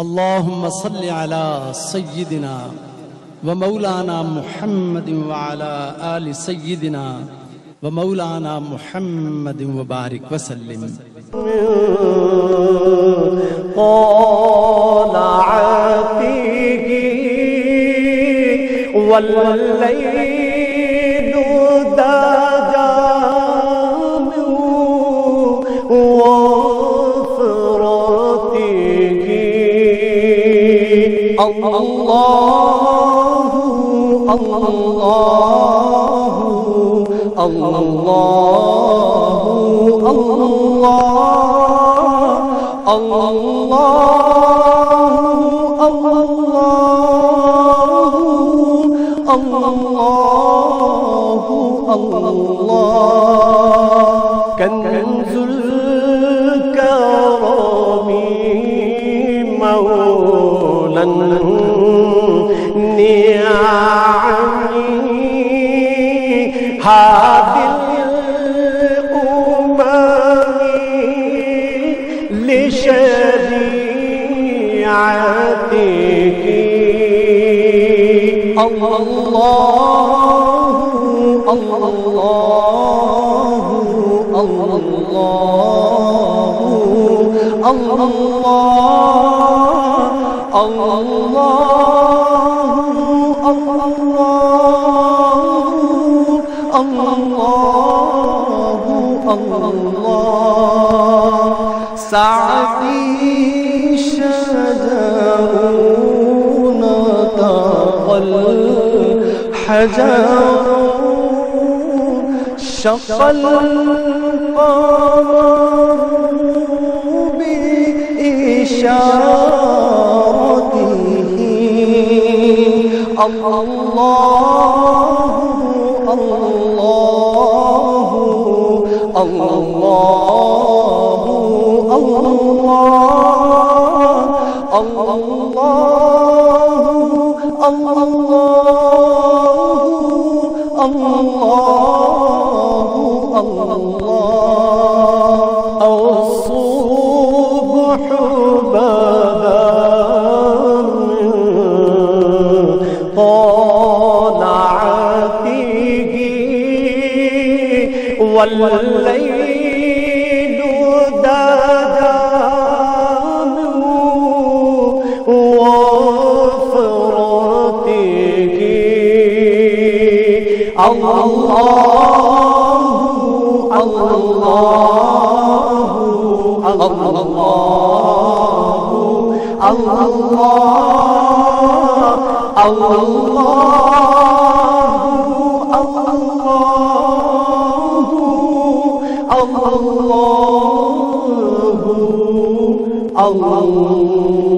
اللهم صل على سيدنا ومولانا محمد وعلى آل سيدنا ومولانا محمد وبارك وسلم. طالعته والليل دجى وفرته الله الله الله الله الله كنز الكرم مولى النعم هادي الأمم لشريعتك الله الله سعدي شجر نطق الحجر شق القمر بإشارته الله الله الله الصبح بدا من طالعته والليل دجى وفرته الله الله